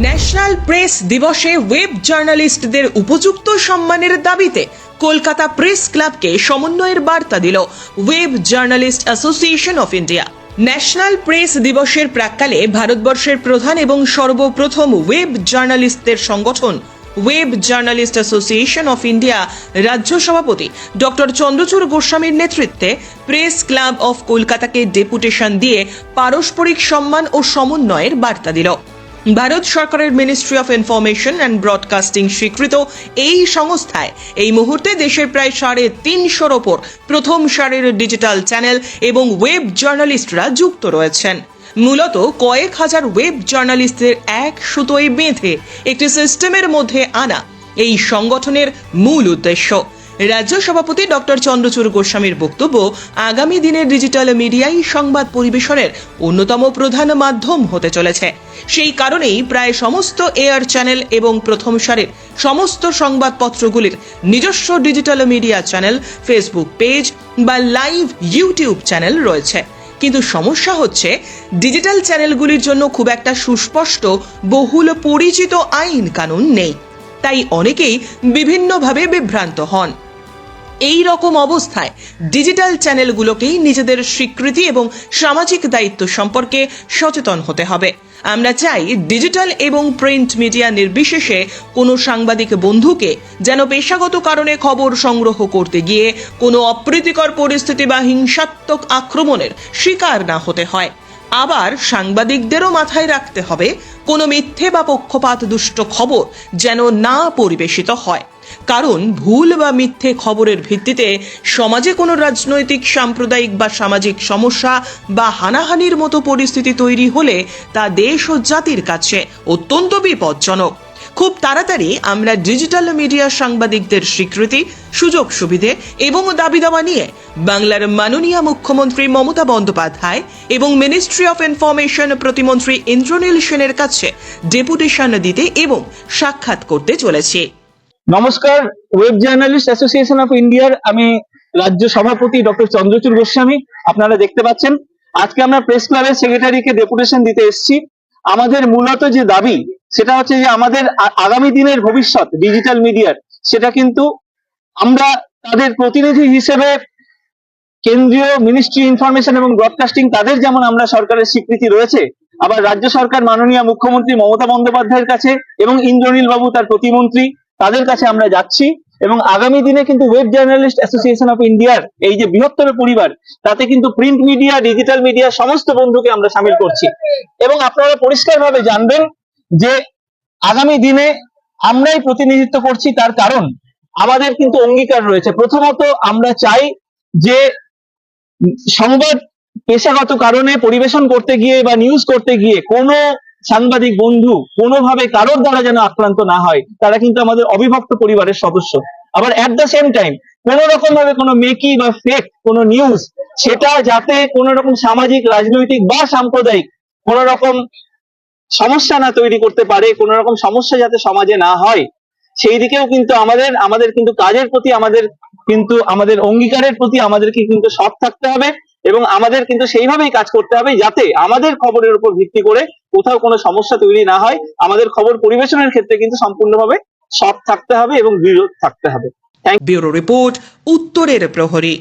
National press দিবসে web জার্নালিস্টদের উপযুক্ত সম্মানের দাবিতে কলকাতা প্রেস ক্লাবকে সমন্বয়ের বার্তা দিল web journalist association of India. National press দিবসের প্রাক্কালে ভারতবর্ষের প্রধান এবং সর্বপ্রথম ওয়েব জার্নালিস্টদের সংগঠন web journalist association of India রাজ্য সভাপতি ডক্টর চন্দ্রচূড় গোস্বামীর নেতৃত্বে প্রেস ক্লাব অফ কলকাতাকে ডেপুটেশন দিয়ে পারস্পরিক সম্মান ও সমন্বয়ের বার্তা দিল। ভারত সরকারের ministry of information and broadcasting স্বীকৃত এই সংস্থায় এই মুহূর্তে দেশের প্রায় 350-র ওপর প্রথম সারির ডিজিটাল চ্যানেল এবং ওয়েব জার্নালিস্টরা যুক্ত রয়েছেন। মূলত কয়েক হাজার ওয়েব জার্নালিস্টদের এক সুতোয় বেঁধে একটি সিস্টেমের মধ্যে আনা এই সংগঠনের মূল উদ্দেশ্য। রাজ্য সভাপতি ডক্টর চন্দ্রচূড় গোস্বামীর বক্তব্য, আগামী দিনের ডিজিটাল মিডিয়াই সংবাদ পরিবেশনের অন্যতম প্রধান মাধ্যম হতে চলেছে। সেই কারণেই প্রায় সমস্ত এয়ার চ্যানেল এবং প্রথম সারির সমস্ত সংবাদপত্রগুলির নিজস্ব digital media channel, Facebook page বা লাইভ ইউটিউব চ্যানেল রয়েছে। কিন্তু সমস্যা হচ্ছে ডিজিটাল চ্যানেলগুলির জন্য খুব একটা সুস্পষ্ট বহুল পরিচিত আইন কানুন নেই, তাই অনেকেই বিভিন্নভাবে বিভ্রান্ত হন। এই রকম অবস্থায় ডিজিটাল চ্যানেলগুলোকেই নিজেদের স্বীকৃতি এবং সামাজিক দায়িত্ব সম্পর্কে সচেতন হতে হবে। আমরা চাই ডিজিটাল এবং প্রিন্ট মিডিয়া নির্বিশেষে কোনো সাংবাদিক বন্ধুকে যেন পেশাগত কারণে খবর সংগ্রহ করতে গিয়ে কোনো অপ্রীতিকর পরিস্থিতি বা হিংসাত্মক আক্রমণের শিকার না হতে হয়। আবার সাংবাদিকদেরও মাথায় রাখতে হবে কোনো মিথ্যে বা পক্ষপাত দুষ্ট খবর যেন না পরিবেশিত হয়, কারণ ভুল বা মিথ্যে খবরের ভিত্তিতে সমাজে কোনো রাজনৈতিক, সাম্প্রদায়িক বা সামাজিক সমস্যা বা হানাহানির মতো পরিস্থিতি তৈরি হলে তা দেশ ও জাতির কাছে অত্যন্ত বিপজ্জনক। খুব তাড়াতাড়ি আমরা ডিজিটাল মিডিয়া সাংবাদিকদের স্বীকৃতি, সুযোগ সুবিধে এবং দাবি দাওয়া নিয়ে বাংলার মাননীয় মুখ্যমন্ত্রী মমতা বন্দ্যোপাধ্যায় এবং মিনিস্ট্রি অফ ইনফরমেশন প্রতিমন্ত্রী ইন্দ্রনীল সেনের কাছে ডেপুটেশন দিতে এবং সাক্ষাৎ করতে চলেছি। নমস্কার, ওয়েব জার্নালিস্ট অ্যাসোসিয়েশন অফ ইন্ডিয়ার আমি রাজ্য সভাপতি ডক্টর চন্দ্রচূড় গোস্বামী। আপনারা দেখতে পাচ্ছেন আজকে আমরা প্রেস ক্লাবের সেক্রেটারিকে ডেপুটেশন দিতে এসেছি। আমাদের মূলত যে দাবি সেটা হচ্ছে যে আমাদের আগামী দিনের ভবিষ্যৎ ডিজিটাল মিডিয়ার, সেটা কিন্তু আমরা তাদের প্রতিনিধি হিসেবে কেন্দ্রীয় মিনিস্ট্রি ইনফরমেশন এবং ব্রডকাস্টিং, তাদের যেমন আমরা সরকারের স্বীকৃতি রয়েছে, আবার রাজ্য সরকার মাননীয় মুখ্যমন্ত্রী মমতা বন্দ্যোপাধ্যায়ের কাছে এবং ইন্দ্রনীল বাবু তার প্রতিমন্ত্রী, তাদের কাছে আমরা যাচ্ছি। এবং আগামী দিনে কিন্তু ওয়েব জার্নালিস্ট অ্যাসোসিয়েশন অফ ইন্ডিয়ার এই যে বৃহত্তর পরিবার, তাতে কিন্তু প্রিন্ট মিডিয়া, ডিজিটাল মিডিয়া সমস্ত বন্ধুকে আমরা সামিল করছি। এবং আপনারা পরিষ্কারভাবে জানবেন যে আগামী দিনে আমরাই প্রতিনিধিত্ব করছি, তার কারণ আমাদের কিন্তু অঙ্গীকার রয়েছে। প্রথমত আমরা চাই যে সংবাদ পেশাগত কারণে পরিবেশন করতে গিয়ে বা নিউজ করতে গিয়ে কোনো সাংবাদিক বন্ধু কোনোভাবে কারোর দ্বারা যেন আক্রান্ত না হয়। তারা কিন্তু আমাদের অবিভক্ত পরিবারের সদস্য। আবার অ্যাট দ্য সেম টাইম কোন রকম ভাবে কোনো মেকি বা ফেক কোনো নিউজ, সেটা যাতে কোনো রকম সামাজিক, রাজনৈতিক বা সাম্প্রদায়িক কোনো রকম সমস্যা না তৈরি করতে পারে, কোনো রকম সমস্যা যাতে সমাজে না হয়, সেই দিকেও কিন্তু আমাদের কিন্তু কাজের প্রতি, আমাদের অঙ্গীকারের প্রতি আমাদেরকে কিন্তু সৎ থাকতে হবে। এবং আমাদের কিন্তু সেইভাবেই কাজ করতে হবে যাতে আমাদের খবরের উপর ভিত্তি করে কোথাও কোনো সমস্যা তৈরি না হয়। আমাদের খবর পরিবেশনের ক্ষেত্রে কিন্তু সম্পূর্ণভাবে সৎ থাকতে হবে এবং দৃঢ় থাকতে হবে। ব্যুরো রিপোর্ট, উত্তরের প্রহরী।